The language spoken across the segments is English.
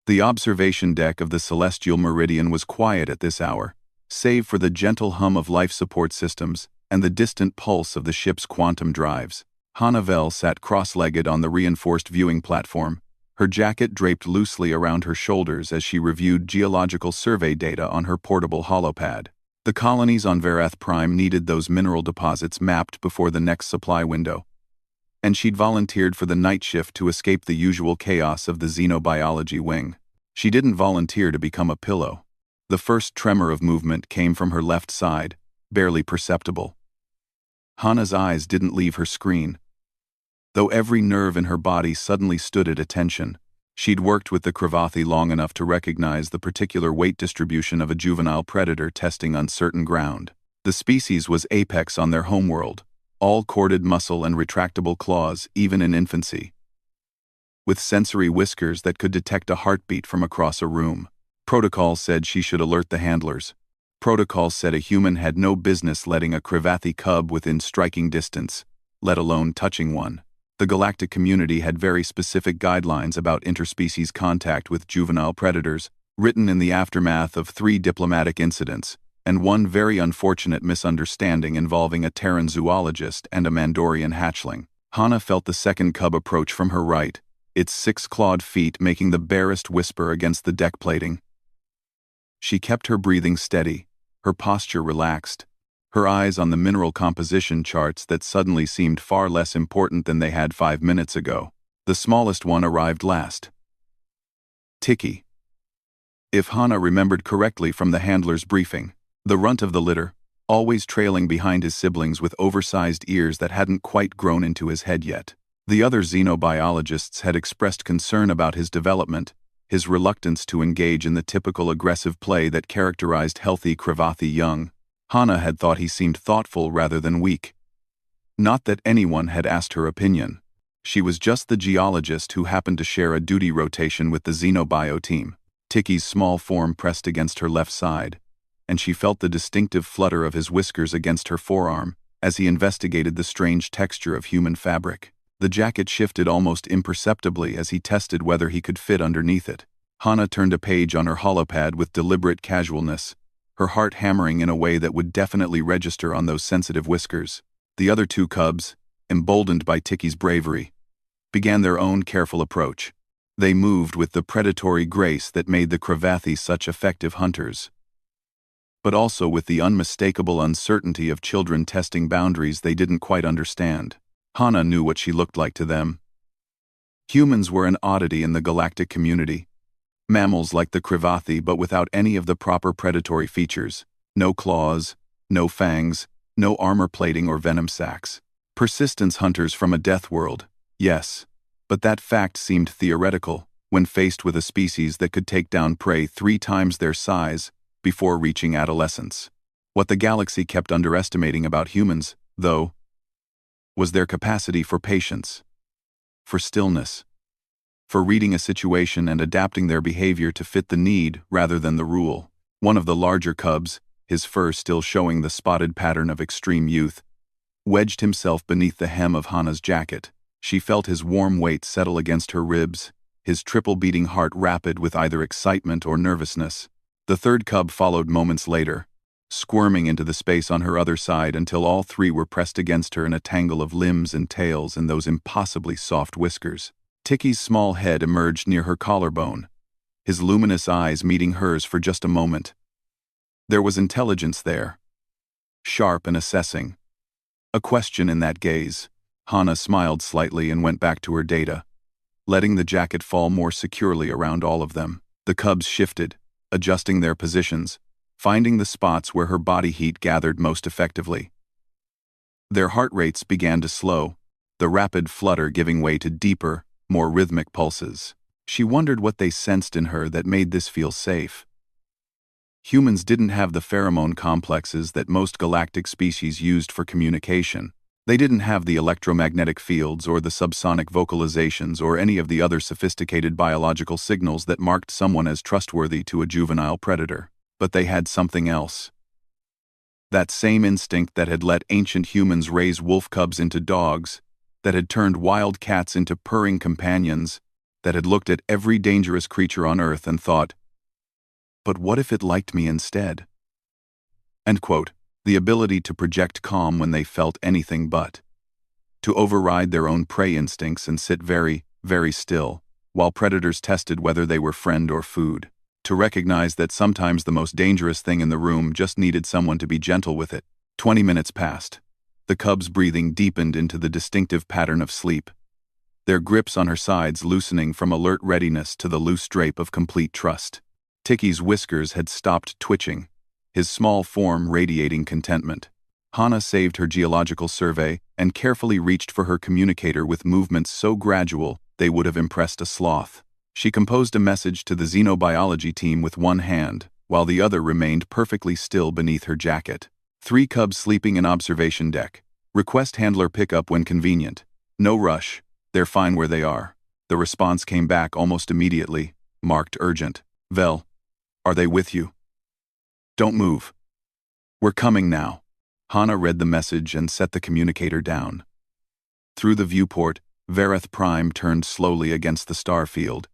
The observation deck of the Celestial Meridian was quiet at this hour, save for the gentle hum of life support systems and the distant pulse of the ship's quantum drives. Hanavel sat cross-legged on the reinforced viewing platform, her jacket draped loosely around her shoulders as she reviewed geological survey data on her portable holopad. The colonies on Verath Prime needed those mineral deposits mapped before the next supply window, and she'd volunteered for the night shift to escape the usual chaos of the xenobiology wing. She didn't volunteer to become a pillow. The first tremor of movement came from her left side, barely perceptible. Hana's eyes didn't leave her screen. Though every nerve in her body suddenly stood at attention, she'd worked with the Cravathi long enough to recognize the particular weight distribution of a juvenile predator testing uncertain ground. The species was apex on their homeworld, all corded muscle and retractable claws, even in infancy, with sensory whiskers that could detect a heartbeat from across a room. Protocol said she should alert the handlers. Protocol said a human had no business letting a Cravathi cub within striking distance, let alone touching one. The galactic community had very specific guidelines about interspecies contact with juvenile predators, written in the aftermath of 3 diplomatic incidents, and one very unfortunate misunderstanding involving a Terran zoologist and a Mandorian hatchling. Hana felt the second cub approach from her right, its 6-clawed feet making the barest whisper against the deck plating. She kept her breathing steady, her posture relaxed, her eyes on the mineral composition charts that suddenly seemed far less important than they had 5 minutes ago. The smallest one arrived last. Tiki. If Hana remembered correctly from the handler's briefing, the runt of the litter, always trailing behind his siblings with oversized ears that hadn't quite grown into his head yet. The other xenobiologists had expressed concern about his development, his reluctance to engage in the typical aggressive play that characterized healthy Cravathi young. Hana had thought he seemed thoughtful rather than weak. Not that anyone had asked her opinion. She was just the geologist who happened to share a duty rotation with the xenobio team. Tiki's small form pressed against her left side, and she felt the distinctive flutter of his whiskers against her forearm as he investigated the strange texture of human fabric. The jacket shifted almost imperceptibly as he tested whether he could fit underneath it. Hana turned a page on her holopad with deliberate casualness, her heart hammering in a way that would definitely register on those sensitive whiskers. The other 2 cubs, emboldened by Tiki's bravery, began their own careful approach. They moved with the predatory grace that made the Cravathi such effective hunters, but also with the unmistakable uncertainty of children testing boundaries they didn't quite understand. Hana knew what she looked like to them. Humans were an oddity in the galactic community. Mammals like the Cravathi but without any of the proper predatory features. No claws, no fangs, no armor plating or venom sacs. Persistence hunters from a death world, yes, but that fact seemed theoretical when faced with a species that could take down prey 3 times their size before reaching adolescence. What the galaxy kept underestimating about humans, though, was their capacity for patience, for stillness, for reading a situation and adapting their behavior to fit the need rather than the rule. One of the larger cubs, his fur still showing the spotted pattern of extreme youth, wedged himself beneath the hem of Hana's jacket. She felt his warm weight settle against her ribs, his triple-beating heart rapid with either excitement or nervousness. The third cub followed moments later, squirming into the space on her other side until all 3 were pressed against her in a tangle of limbs and tails and those impossibly soft whiskers. Tiki's small head emerged near her collarbone, his luminous eyes meeting hers for just a moment. There was intelligence there, sharp and assessing. A question in that gaze. Hana smiled slightly and went back to her data, letting the jacket fall more securely around all of them. The cubs shifted, adjusting their positions, finding the spots where her body heat gathered most effectively. Their heart rates began to slow, the rapid flutter giving way to deeper, more rhythmic pulses. She wondered what they sensed in her that made this feel safe. Humans didn't have the pheromone complexes that most galactic species used for communication. They didn't have the electromagnetic fields or the subsonic vocalizations or any of the other sophisticated biological signals that marked someone as trustworthy to a juvenile predator. But they had something else. That same instinct that had let ancient humans raise wolf cubs into dogs, that had turned wild cats into purring companions, that had looked at every dangerous creature on Earth and thought, "But what if it liked me instead?" End quote. The ability to project calm when they felt anything but. To override their own prey instincts and sit very, very still, while predators tested whether they were friend or food. To recognize that sometimes the most dangerous thing in the room just needed someone to be gentle with it. 20 minutes passed. The cub's breathing deepened into the distinctive pattern of sleep, their grips on her sides loosening from alert readiness to the loose drape of complete trust. Ticky's whiskers had stopped twitching, his small form radiating contentment. Hana saved her geological survey and carefully reached for her communicator with movements so gradual they would have impressed a sloth. She composed a message to the xenobiology team with one hand, while the other remained perfectly still beneath her jacket. 3 cubs sleeping in observation deck. Request handler pickup when convenient. No rush. They're fine where they are. The response came back almost immediately, marked urgent. Vel, are they with you? Don't move. We're coming now. Hana read the message and set the communicator down. Through the viewport, Vareth Prime turned slowly against the star field,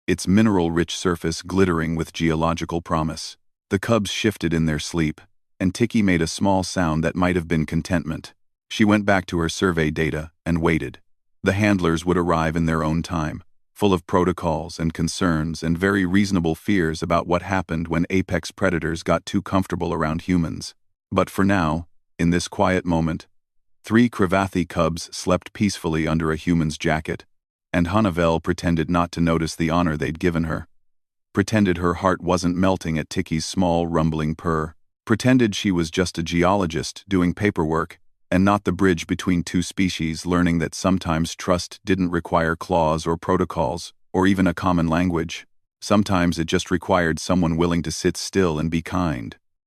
its mineral-rich surface glittering with geological promise. The cubs shifted in their sleep, and Tiki made a small sound that might have been contentment. She went back to her survey data and waited. The handlers would arrive in their own time, full of protocols and concerns and very reasonable fears about what happened when apex predators got too comfortable around humans. But for now, in this quiet moment, 3 Cravathi cubs slept peacefully under a human's jacket, and Hanavel pretended not to notice the honor they'd given her. Pretended her heart wasn't melting at Tiki's small, rumbling purr. Pretended she was just a geologist doing paperwork, and not the bridge between 2 species learning that sometimes trust didn't require claws or protocols, or even a common language. Sometimes it just required someone willing to sit still and be kind.